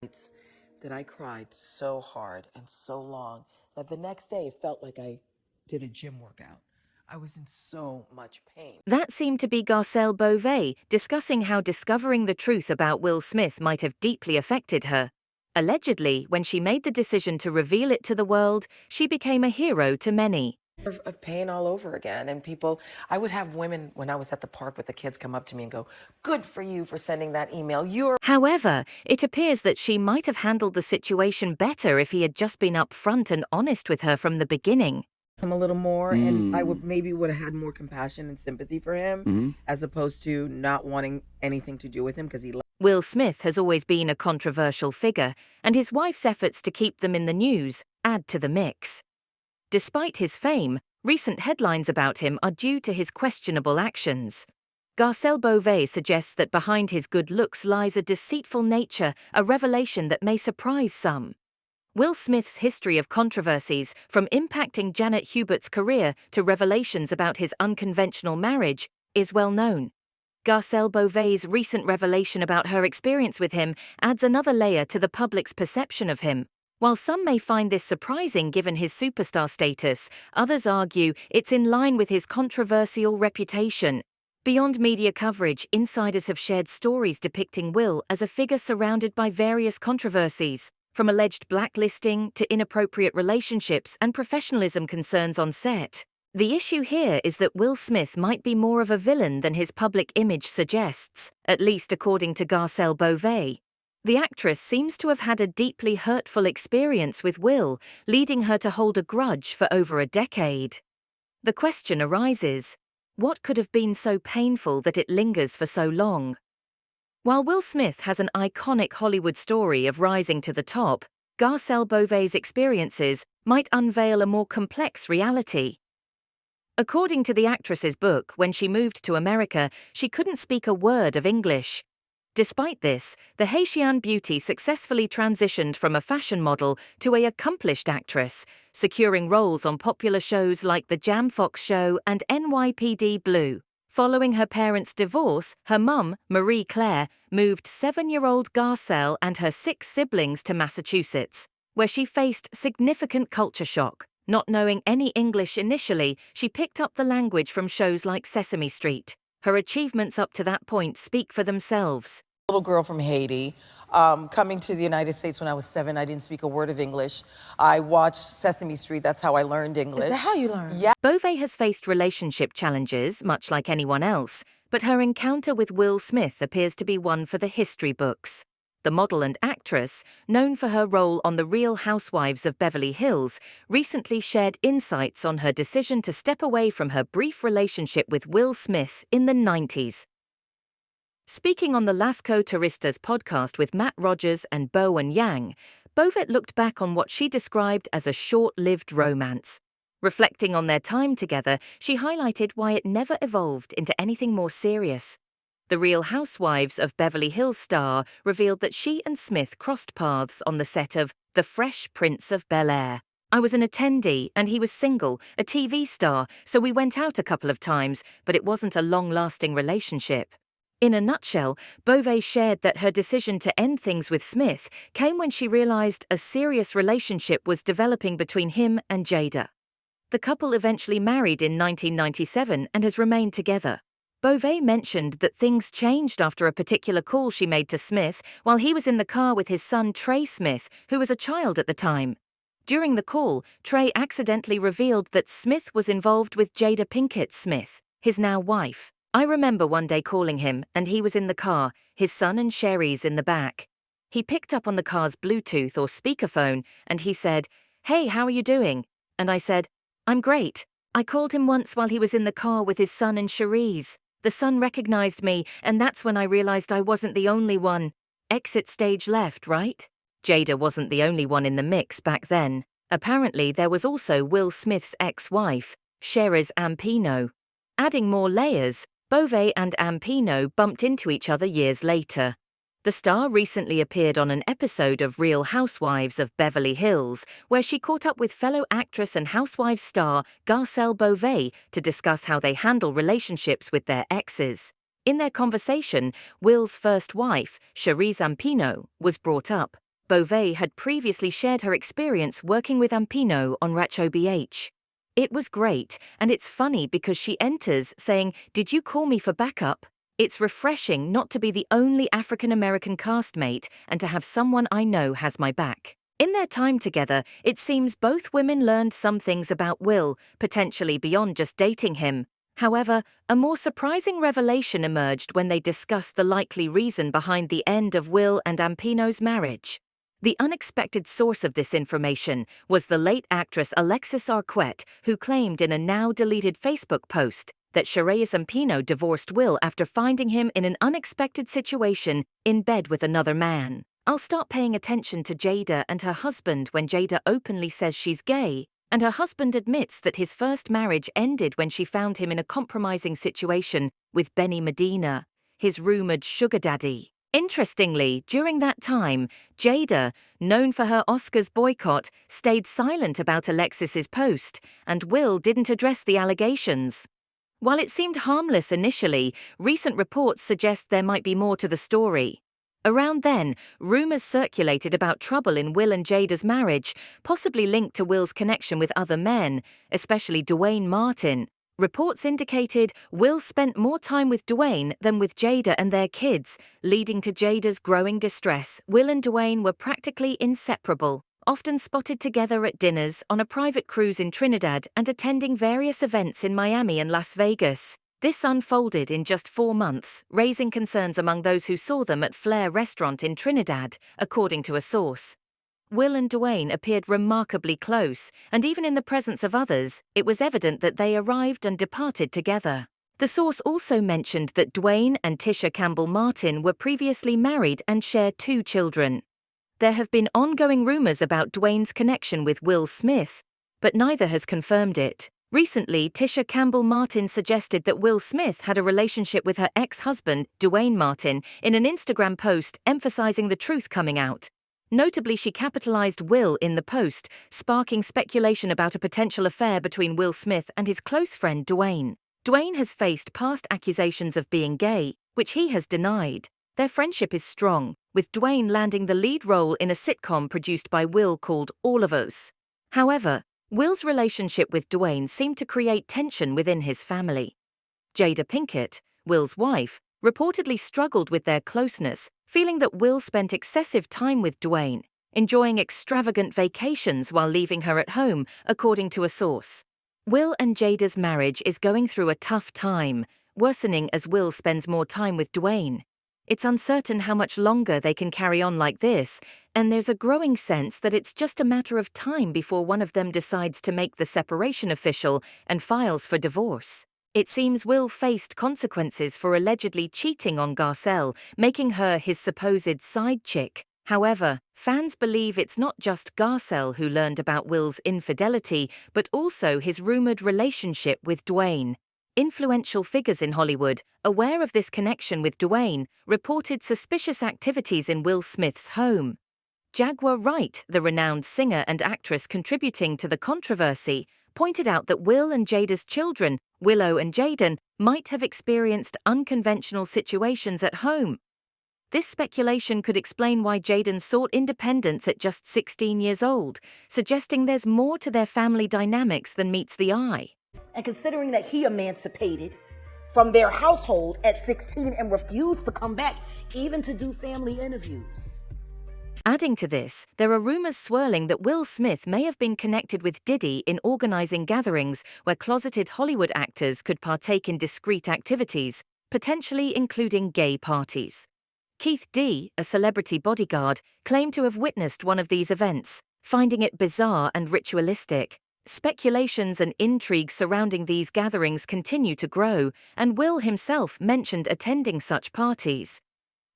nights that I cried so hard and so long that the next day it felt like I did a gym workout. I was in so much pain. That seemed to be Garcelle Beauvais discussing how discovering the truth about Will Smith might have deeply affected her. Allegedly, when she made the decision to reveal it to the world, she became a hero to many. Of pain all over again. And people, I would have women when I was at the park with the kids come up to me and go, "Good for you for sending that email. You're..." However, it appears that she might have handled the situation better if he had just been upfront and honest with her from the beginning. Him a little more, and I would have had more compassion and sympathy for him, as opposed to not wanting anything to do with him because he. Will Smith has always been a controversial figure, and his wife's efforts to keep them in the news add to the mix. Despite his fame, recent headlines about him are due to his questionable actions. Garcelle Beauvais suggests that behind his good looks lies a deceitful nature, a revelation that may surprise some. Will Smith's history of controversies, from impacting Janet Hubert's career to revelations about his unconventional marriage, is well known. Garcelle Beauvais' recent revelation about her experience with him adds another layer to the public's perception of him. While some may find this surprising given his superstar status, others argue it's in line with his controversial reputation. Beyond media coverage, insiders have shared stories depicting Will as a figure surrounded by various controversies, from alleged blacklisting to inappropriate relationships and professionalism concerns on set. The issue here is that Will Smith might be more of a villain than his public image suggests, at least according to Garcelle Beauvais. The actress seems to have had a deeply hurtful experience with Will, leading her to hold a grudge for over a decade. The question arises, what could have been so painful that it lingers for so long? While Will Smith has an iconic Hollywood story of rising to the top, Garcelle Beauvais' experiences might unveil a more complex reality. According to the actress's book, when she moved to America, she couldn't speak a word of English. Despite this, the Haitian beauty successfully transitioned from a fashion model to an accomplished actress, securing roles on popular shows like The Jam Fox Show and NYPD Blue. Following her parents' divorce, her mum, Marie Claire, moved 7-year-old Garcelle and her 6 siblings to Massachusetts, where she faced significant culture shock. Not knowing any English initially, she picked up the language from shows like Sesame Street. Her achievements up to that point speak for themselves. Little girl from Haiti, coming to the United States when I was 7. I didn't speak a word of English. I watched Sesame Street. That's how I learned English. Is that how you learned? Yeah. Beauvais has faced relationship challenges, much like anyone else, but her encounter with Will Smith appears to be one for the history books. The model and actress, known for her role on The Real Housewives of Beverly Hills, recently shared insights on her decision to step away from her brief relationship with Will Smith in the 90s. Speaking on the Lasco Turistas podcast with Matt Rogers and Bowen Yang, Beauvais looked back on what she described as a short-lived romance. Reflecting on their time together, she highlighted why it never evolved into anything more serious. The Real Housewives of Beverly Hills star revealed that she and Smith crossed paths on the set of The Fresh Prince of Bel-Air. I was an attendee and he was single, a TV star, so we went out a couple of times, but it wasn't a long-lasting relationship. In a nutshell, Beauvais shared that her decision to end things with Smith came when she realized a serious relationship was developing between him and Jada. The couple eventually married in 1997 and has remained together. Beauvais mentioned that things changed after a particular call she made to Smith while he was in the car with his son Trey Smith, who was a child at the time. During the call, Trey accidentally revealed that Smith was involved with Jada Pinkett Smith, his now wife. I remember one day calling him, and he was in the car, his son and Sherry's in the back. He picked up on the car's Bluetooth or speakerphone, and he said, "Hey, how are you doing?" And I said, "I'm great. I called him once while he was in the car with his son and Cherise. The son recognized me, and that's when I realized I wasn't the only one. Exit stage left, right?" Jada wasn't the only one in the mix back then. Apparently, there was also Will Smith's ex-wife, Cherise Ampino. Adding more layers, Beauvais and Ampino bumped into each other years later. The star recently appeared on an episode of Real Housewives of Beverly Hills, where she caught up with fellow actress and Housewives star Garcelle Beauvais to discuss how they handle relationships with their exes. In their conversation, Will's first wife, Cherise Ampino, was brought up. Beauvais had previously shared her experience working with Ampino on Racho BH. It was great, and it's funny because she enters saying, "Did you call me for backup?" It's refreshing not to be the only African-American castmate and to have someone I know has my back. In their time together, it seems both women learned some things about Will, potentially beyond just dating him. However, a more surprising revelation emerged when they discussed the likely reason behind the end of Will and Ampino's marriage. The unexpected source of this information was the late actress Alexis Arquette, who claimed in a now-deleted Facebook post that Sherayes Ampino divorced Will after finding him in an unexpected situation in bed with another man. I'll start paying attention to Jada and her husband when Jada openly says she's gay, and her husband admits that his first marriage ended when she found him in a compromising situation with Benny Medina, his rumored sugar daddy. Interestingly, during that time, Jada, known for her Oscars boycott, stayed silent about Alexis's post, and Will didn't address the allegations. While it seemed harmless initially, recent reports suggest there might be more to the story. Around then, rumors circulated about trouble in Will and Jada's marriage, possibly linked to Will's connection with other men, especially Dwayne Martin. Reports indicated Will spent more time with Dwayne than with Jada and their kids, leading to Jada's growing distress. Will and Dwayne were practically inseparable, often spotted together at dinners, on a private cruise in Trinidad, and attending various events in Miami and Las Vegas. This unfolded in just 4 months, raising concerns among those who saw them at Flair Restaurant in Trinidad, according to a source. Will and Dwayne appeared remarkably close, and even in the presence of others, it was evident that they arrived and departed together. The source also mentioned that Dwayne and Tisha Campbell Martin were previously married and share 2 children. There have been ongoing rumors about Dwayne's connection with Will Smith, but neither has confirmed it. Recently, Tisha Campbell Martin suggested that Will Smith had a relationship with her ex-husband, Dwayne Martin, in an Instagram post emphasizing the truth coming out. Notably, she capitalized Will in the post, sparking speculation about a potential affair between Will Smith and his close friend Dwayne. Dwayne has faced past accusations of being gay, which he has denied. Their friendship is strong, with Dwayne landing the lead role in a sitcom produced by Will called All of Us. However, Will's relationship with Dwayne seemed to create tension within his family. Jada Pinkett, Will's wife, reportedly struggled with their closeness, feeling that Will spent excessive time with Dwayne, enjoying extravagant vacations while leaving her at home, according to a source. Will and Jada's marriage is going through a tough time, worsening as Will spends more time with Dwayne. It's uncertain how much longer they can carry on like this, and there's a growing sense that it's just a matter of time before one of them decides to make the separation official and files for divorce. It seems Will faced consequences for allegedly cheating on Garcelle, making her his supposed side chick. However, fans believe it's not just Garcelle who learned about Will's infidelity, but also his rumored relationship with Dwayne. Influential figures in Hollywood, aware of this connection with Dwayne, reported suspicious activities in Will Smith's home. Jaguar Wright, the renowned singer and actress contributing to the controversy, pointed out that Will and Jada's children, Willow and Jaden, might have experienced unconventional situations at home. This speculation could explain why Jaden sought independence at just 16 years old, suggesting there's more to their family dynamics than meets the eye. And considering that he emancipated from their household at 16 and refused to come back even to do family interviews. Adding to this, there are rumors swirling that Will Smith may have been connected with Diddy in organizing gatherings where closeted Hollywood actors could partake in discreet activities, potentially including gay parties. Keith D., a celebrity bodyguard, claimed to have witnessed one of these events, finding it bizarre and ritualistic. Speculations and intrigue surrounding these gatherings continue to grow, and Will himself mentioned attending such parties.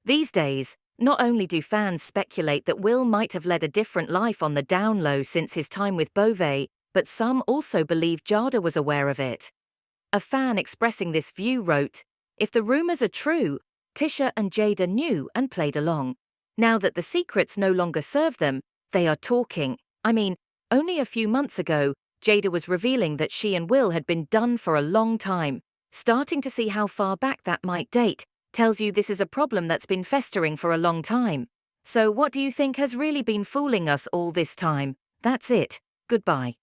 These days, not only do fans speculate that Will might have led a different life on the down low since his time with Beauvais, but some also believe Jada was aware of it. A fan expressing this view wrote, "If the rumors are true, Tisha and Jada knew and played along. Now that the secrets no longer serve them, they are talking. I mean, only a few months ago, Jada was revealing that she and Will had been done for a long time. Starting to see how far back that might date tells you this is a problem that's been festering for a long time." So what do you think has really been fooling us all this time? That's it. Goodbye.